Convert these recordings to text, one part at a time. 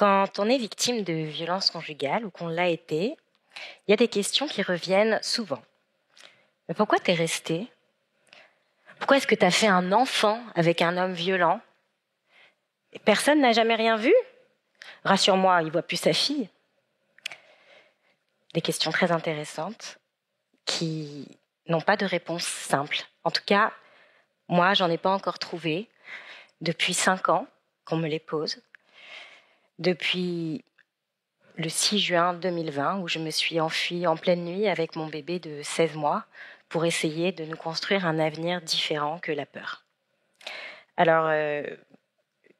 Quand on est victime de violences conjugales ou qu'on l'a été, il y a des questions qui reviennent souvent. Mais pourquoi t'es resté? Pourquoi est-ce que t'as fait un enfant avec un homme violent? Et personne n'a jamais rien vu? Rassure-moi, il voit plus sa fille. Des questions très intéressantes qui n'ont pas de réponse simple. En tout cas, moi, j'en ai pas encore trouvé depuis 5 ans qu'on me les pose. Depuis le 6 juin 2020, où je me suis enfuie en pleine nuit avec mon bébé de 16 mois pour essayer de nous construire un avenir différent que la peur. Alors,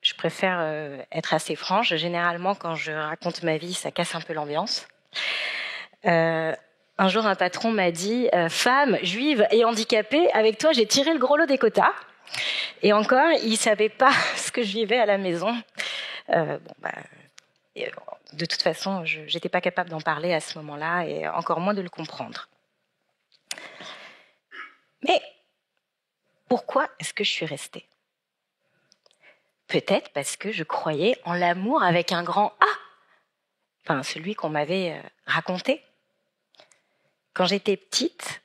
je préfère être assez franche. Généralement, quand je raconte ma vie, ça casse un peu l'ambiance. Un jour, un patron m'a dit « Femme, juive et handicapée, avec toi, j'ai tiré le gros lot des quotas. » Et encore, il ne savait pas ce que je vivais à la maison. De toute façon, je n'étais pas capable d'en parler à ce moment-là et encore moins de le comprendre. Mais pourquoi est-ce que je suis restée? Peut-être parce que je croyais en l'amour avec un grand A, enfin celui qu'on m'avait raconté. Quand j'étais petite,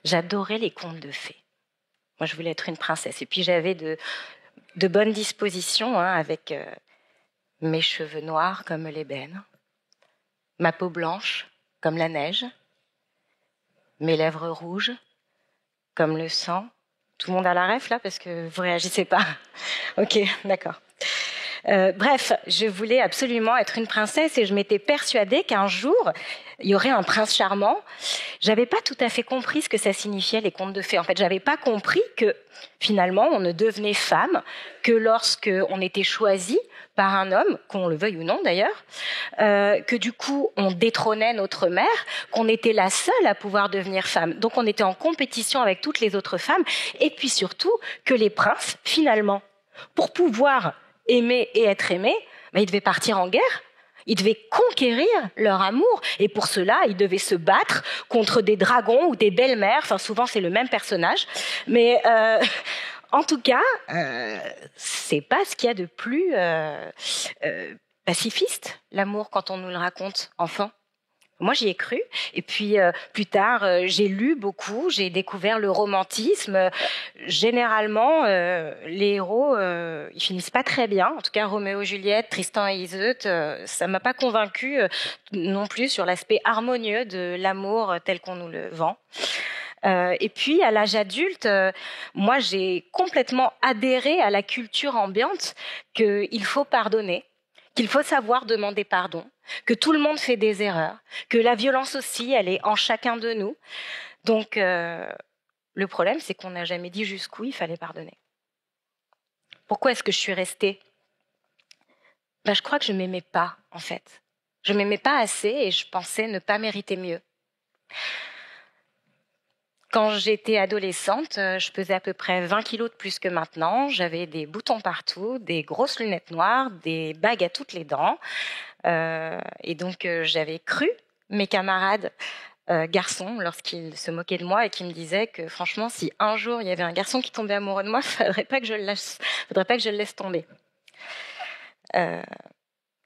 j'adorais les contes de fées. Moi, je voulais être une princesse. Et puis j'avais de bonnes dispositions, avec mes cheveux noirs comme l'ébène, ma peau blanche comme la neige, mes lèvres rouges comme le sang. Tout le monde a la ref là parce que vous réagissez pas. Ok, d'accord. Bref, je voulais absolument être une princesse et je m'étais persuadée qu'un jour, il y aurait un prince charmant. J'avais pas tout à fait compris ce que ça signifiait, les contes de fées. En fait, j'avais pas compris que, finalement, on ne devenait femme que lorsque on était choisi par un homme, qu'on le veuille ou non d'ailleurs, que du coup, on détrônait notre mère, qu'on était la seule à pouvoir devenir femme. Donc, on était en compétition avec toutes les autres femmes. Et puis surtout, que les princes, finalement, pour pouvoir aimer et être aimés, ils devaient partir en guerre. Ils devaient conquérir leur amour. Et pour cela, ils devaient se battre contre des dragons ou des belles-mères. Enfin, souvent, c'est le même personnage. Mais en tout cas, c'est pas ce qu'il y a de plus pacifiste, l'amour, quand on nous le raconte enfant. Moi, j'y ai cru. Et puis, plus tard, j'ai lu beaucoup, j'ai découvert le romantisme. Généralement, les héros, ils finissent pas très bien. En tout cas, Roméo et Juliette, Tristan et Iseut, ça m'a pas convaincue non plus sur l'aspect harmonieux de l'amour tel qu'on nous le vend. Et puis, à l'âge adulte, moi, j'ai complètement adhéré à la culture ambiante qu'il faut pardonner, qu'il faut savoir demander pardon, que tout le monde fait des erreurs, que la violence aussi, elle est en chacun de nous. Donc, le problème, c'est qu'on n'a jamais dit jusqu'où il fallait pardonner. Pourquoi est-ce que je suis restée? Je crois que je m'aimais pas, en fait. Je m'aimais pas assez et je pensais ne pas mériter mieux. Quand j'étais adolescente, je pesais à peu près 20 kilos de plus que maintenant. J'avais des boutons partout, des grosses lunettes noires, des bagues à toutes les dents. Et donc, j'avais cru mes camarades garçons lorsqu'ils se moquaient de moi et qui me disaient que franchement, si un jour il y avait un garçon qui tombait amoureux de moi, il ne faudrait pas que je le laisse tomber.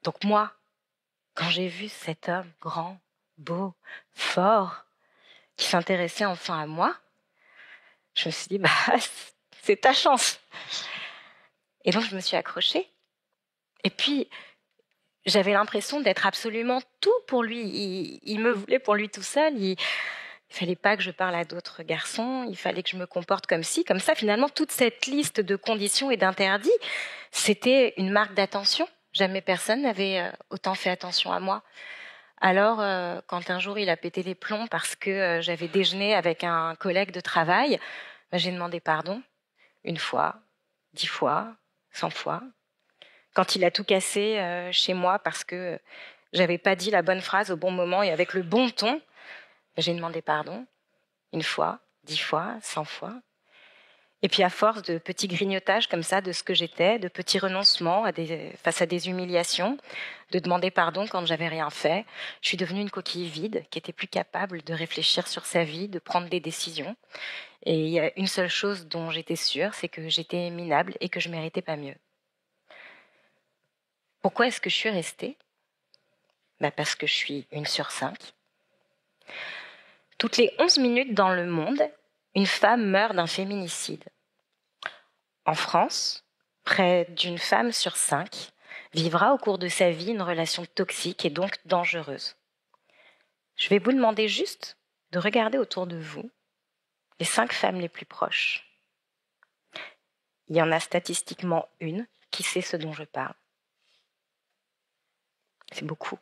Donc moi, quand j'ai vu cet homme grand, beau, fort, qui s'intéressait enfin à moi, je me suis dit, c'est ta chance. Et donc, je me suis accrochée. Et puis, j'avais l'impression d'être absolument tout pour lui. Il me voulait pour lui tout seul. Il fallait pas que je parle à d'autres garçons. Il fallait que je me comporte comme ci, comme ça. Finalement, toute cette liste de conditions et d'interdits, c'était une marque d'attention. Jamais personne n'avait autant fait attention à moi. Alors, quand un jour il a pété les plombs parce que j'avais déjeuné avec un collègue de travail, j'ai demandé pardon 1 fois, 10 fois, 100 fois. Quand il a tout cassé chez moi parce que j'avais pas dit la bonne phrase au bon moment et avec le bon ton, j'ai demandé pardon 1 fois, 10 fois, 100 fois. Et puis à force de petits grignotages comme ça de ce que j'étais, de petits renoncements face à des humiliations, de demander pardon quand j'avais rien fait, je suis devenue une coquille vide qui était plus capable de réfléchir sur sa vie, de prendre des décisions. Et il y a une seule chose dont j'étais sûre, c'est que j'étais minable et que je méritais pas mieux. Pourquoi est-ce que je suis restée? Parce que je suis une sur 5. Toutes les 11 minutes dans le monde, une femme meurt d'un féminicide. En France, près d'une femme sur 5 vivra au cours de sa vie une relation toxique et donc dangereuse. Je vais vous demander juste de regarder autour de vous les 5 femmes les plus proches. Il y en a statistiquement une qui sait ce dont je parle. C'est beaucoup.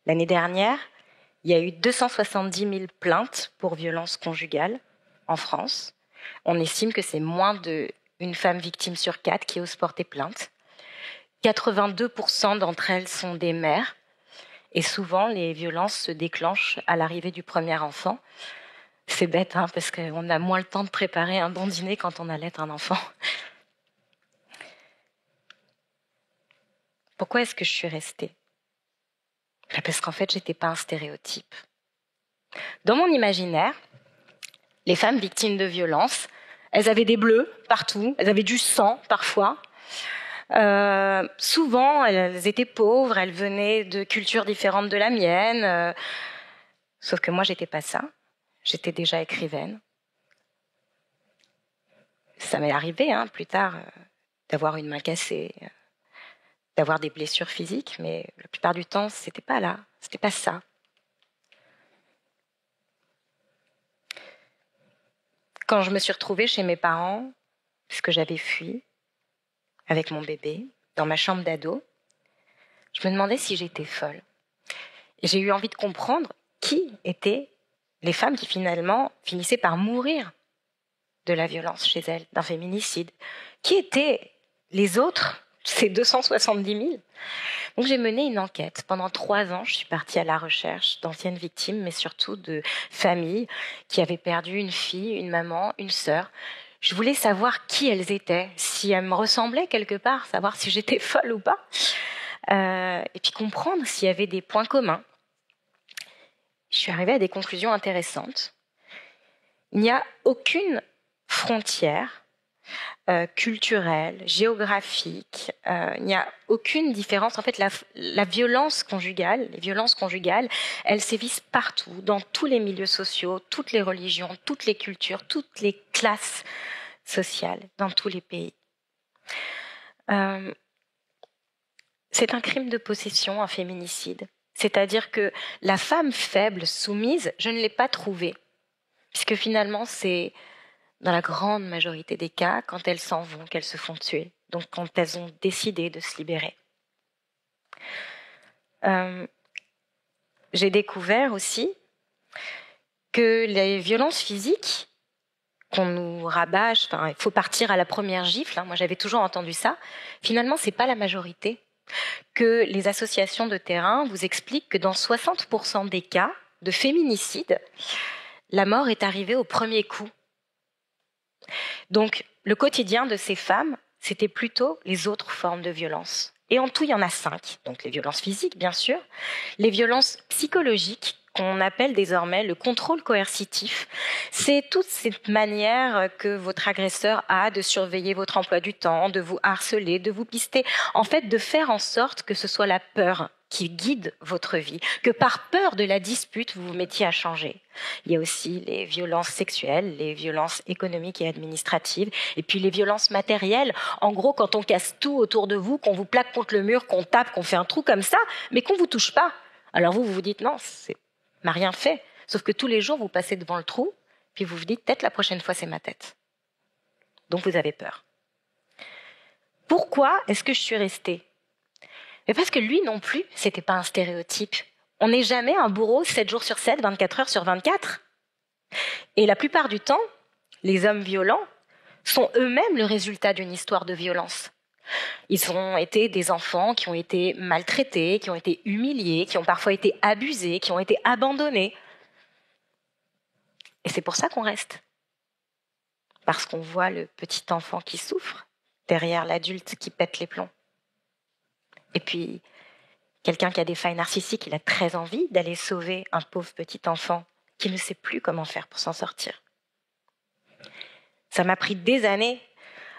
L'année dernière, il y a eu 270 000 plaintes pour violences conjugales en France. On estime que c'est moins d'une femme victime sur 4 qui ose porter plainte. 82% d'entre elles sont des mères. Et souvent, les violences se déclenchent à l'arrivée du premier enfant. C'est bête, parce qu'on a moins le temps de préparer un bon dîner quand on allait un enfant. Pourquoi est-ce que je suis restée? Parce qu'en fait, j'étais pas un stéréotype. Dans mon imaginaire, les femmes victimes de violences, elles avaient des bleus partout, elles avaient du sang parfois. Souvent, elles étaient pauvres, elles venaient de cultures différentes de la mienne. Sauf que moi, j'étais pas ça. J'étais déjà écrivaine. Ça m'est arrivé plus tard d'avoir une main cassée, d'avoir des blessures physiques, mais la plupart du temps, c'était pas là, c'était pas ça. Quand je me suis retrouvée chez mes parents, puisque j'avais fui avec mon bébé, dans ma chambre d'ado, je me demandais si j'étais folle. Et j'ai eu envie de comprendre qui étaient les femmes qui finalement finissaient par mourir de la violence chez elles, d'un féminicide. Qui étaient les autres, ces 270 000? Donc j'ai mené une enquête. Pendant 3 ans, je suis partie à la recherche d'anciennes victimes, mais surtout de familles qui avaient perdu une fille, une maman, une sœur. Je voulais savoir qui elles étaient, si elles me ressemblaient quelque part, savoir si j'étais folle ou pas, et puis comprendre s'il y avait des points communs. Je suis arrivée à des conclusions intéressantes. Il n'y a aucune frontière culturelle, géographique, il n'y a aucune différence. En fait, la violence conjugale, les violences conjugales, elles sévissent partout, dans tous les milieux sociaux, toutes les religions, toutes les cultures, toutes les classes sociales, dans tous les pays. C'est un crime de possession, un féminicide. C'est-à-dire que la femme faible, soumise, je ne l'ai pas trouvée. Puisque finalement, c'est dans la grande majorité des cas, quand elles s'en vont, qu'elles se font tuer. Donc quand elles ont décidé de se libérer. J'ai découvert aussi que les violences physiques qu'on nous rabâche, il faut partir à la première gifle, moi j'avais toujours entendu ça, finalement c'est pas la majorité. Que les associations de terrain vous expliquent que dans 60% des cas de féminicide, la mort est arrivée au premier coup. Donc, le quotidien de ces femmes, c'était plutôt les autres formes de violence. Et en tout, il y en a 5. Donc, les violences physiques, bien sûr, les violences psychologiques, qu'on appelle désormais le contrôle coercitif. C'est toute cette manière que votre agresseur a de surveiller votre emploi du temps, de vous harceler, de vous pister. En fait, de faire en sorte que ce soit la peur qui guide votre vie, que par peur de la dispute, vous vous mettiez à changer. Il y a aussi les violences sexuelles, les violences économiques et administratives, et puis les violences matérielles. En gros, quand on casse tout autour de vous, qu'on vous plaque contre le mur, qu'on tape, qu'on fait un trou comme ça, mais qu'on vous touche pas. Alors vous vous dites non, c'est m'a rien fait. Sauf que tous les jours, vous passez devant le trou, puis vous vous dites peut-être la prochaine fois, c'est ma tête. Donc vous avez peur. Pourquoi est-ce que je suis restée? Mais parce que lui non plus, c'était pas un stéréotype. On n'est jamais un bourreau 7 jours sur 7, 24 heures sur 24. Et la plupart du temps, les hommes violents sont eux-mêmes le résultat d'une histoire de violence. Ils ont été des enfants qui ont été maltraités, qui ont été humiliés, qui ont parfois été abusés, qui ont été abandonnés. Et c'est pour ça qu'on reste. Parce qu'on voit le petit enfant qui souffre derrière l'adulte qui pète les plombs. Et puis, quelqu'un qui a des failles narcissiques, il a très envie d'aller sauver un pauvre petit enfant qui ne sait plus comment faire pour s'en sortir. Ça m'a pris des années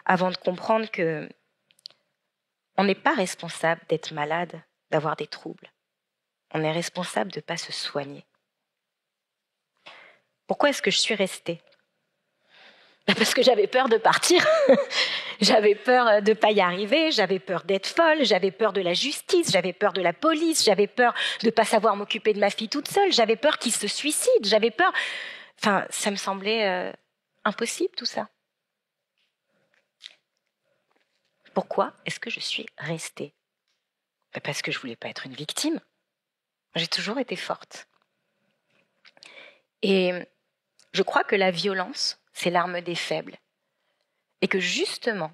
avant de comprendre que On n'est pas responsable d'être malade, d'avoir des troubles. On est responsable de ne pas se soigner. Pourquoi est-ce que je suis restée ? Parce que j'avais peur de partir. J'avais peur de ne pas y arriver, j'avais peur d'être folle, j'avais peur de la justice, j'avais peur de la police, j'avais peur de ne pas savoir m'occuper de ma fille toute seule, j'avais peur qu'il se suicide, j'avais peur... Enfin, ça me semblait impossible tout ça. Pourquoi est-ce que je suis restée ? Parce que je ne voulais pas être une victime. J'ai toujours été forte. Et je crois que la violence, c'est l'arme des faibles. Et que justement,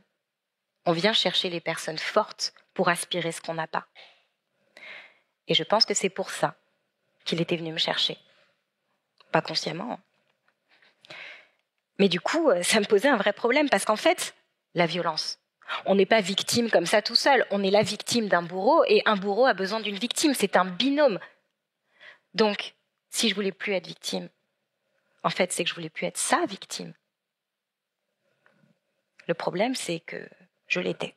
on vient chercher les personnes fortes pour aspirer ce qu'on n'a pas. Et je pense que c'est pour ça qu'il était venu me chercher. Pas consciemment. Mais du coup, ça me posait un vrai problème, parce qu'en fait, la violence, on n'est pas victime comme ça tout seul. On est la victime d'un bourreau, et un bourreau a besoin d'une victime. C'est un binôme. Donc, si je voulais plus être victime, en fait, c'est que je voulais plus être sa victime. Le problème, c'est que je l'étais.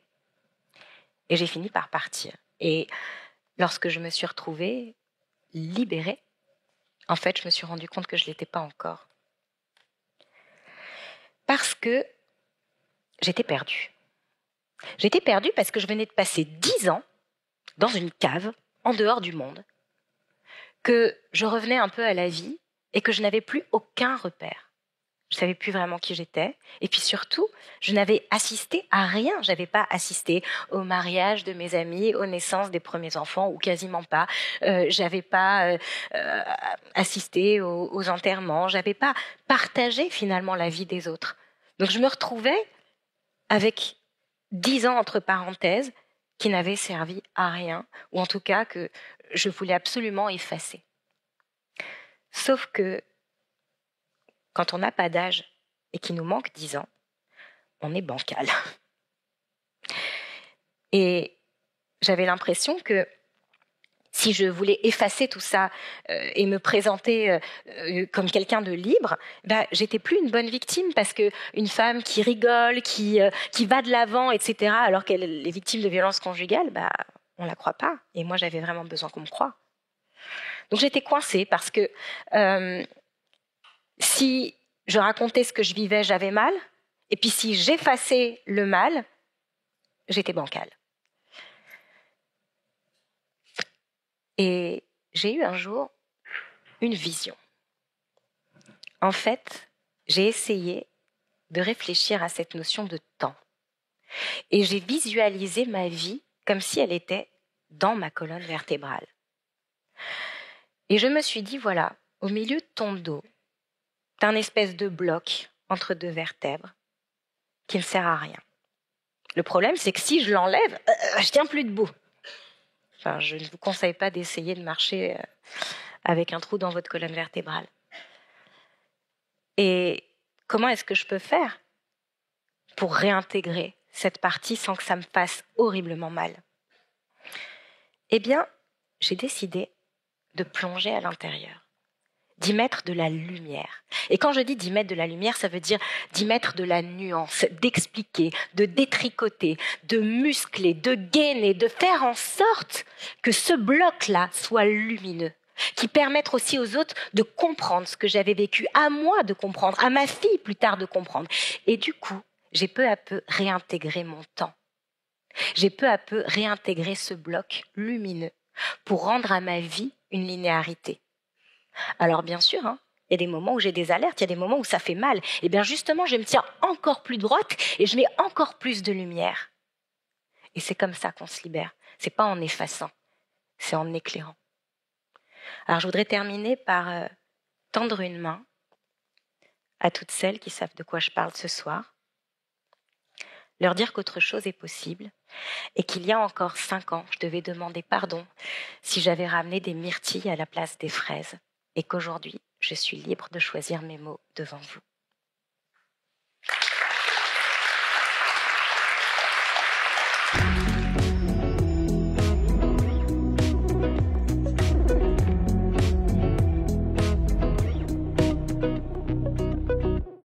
Et j'ai fini par partir. Et lorsque je me suis retrouvée libérée, en fait, je me suis rendu compte que je ne l'étais pas encore. Parce que j'étais perdue. J'étais perdue parce que je venais de passer 10 ans dans une cave, en dehors du monde, que je revenais un peu à la vie et que je n'avais plus aucun repère. Je ne savais plus vraiment qui j'étais. Et puis surtout, je n'avais assisté à rien. Je n'avais pas assisté au mariage de mes amis, aux naissances des premiers enfants, ou quasiment pas. Je n'avais pas assisté aux enterrements. Je n'avais pas partagé finalement la vie des autres. Donc je me retrouvais avec 10 ans entre parenthèses qui n'avaient servi à rien, ou en tout cas que je voulais absolument effacer. Sauf que quand on n'a pas d'âge et qu'il nous manque 10 ans, on est bancal. Et j'avais l'impression que si je voulais effacer tout ça et me présenter comme quelqu'un de libre, j'étais plus une bonne victime, parce qu'une femme qui rigole, qui va de l'avant, etc., alors qu'elle est victime de violences conjugales, on la croit pas. Et moi, j'avais vraiment besoin qu'on me croie. Donc j'étais coincée, parce que si je racontais ce que je vivais, j'avais mal. Et puis si j'effaçais le mal, j'étais bancale. Et j'ai eu un jour une vision. En fait, j'ai essayé de réfléchir à cette notion de temps. Et j'ai visualisé ma vie comme si elle était dans ma colonne vertébrale. Et je me suis dit, voilà, au milieu de ton dos, t'as un espèce de bloc entre deux vertèbres qui ne sert à rien. Le problème, c'est que si je l'enlève, je tiens plus debout. Enfin, je ne vous conseille pas d'essayer de marcher avec un trou dans votre colonne vertébrale. Et comment est-ce que je peux faire pour réintégrer cette partie sans que ça me fasse horriblement mal ? Eh bien, j'ai décidé de plonger à l'intérieur, d'y mettre de la lumière. Et quand je dis d'y mettre de la lumière, ça veut dire d'y mettre de la nuance, d'expliquer, de détricoter, de muscler, de gainer, de faire en sorte que ce bloc-là soit lumineux, qui permette aussi aux autres de comprendre ce que j'avais vécu, à moi de comprendre, à ma fille plus tard de comprendre. Et du coup, j'ai peu à peu réintégré mon temps. J'ai peu à peu réintégré ce bloc lumineux pour rendre à ma vie une linéarité. Alors bien sûr, il y a des moments où j'ai des alertes, il y a des moments où ça fait mal. Et bien justement, je me tiens encore plus droite et je mets encore plus de lumière. Et c'est comme ça qu'on se libère. C'est pas en effaçant, c'est en éclairant. Alors je voudrais terminer par tendre une main à toutes celles qui savent de quoi je parle ce soir, leur dire qu'autre chose est possible et qu'il y a encore 5 ans, je devais demander pardon si j'avais ramené des myrtilles à la place des fraises et qu'aujourd'hui, je suis libre de choisir mes mots devant vous.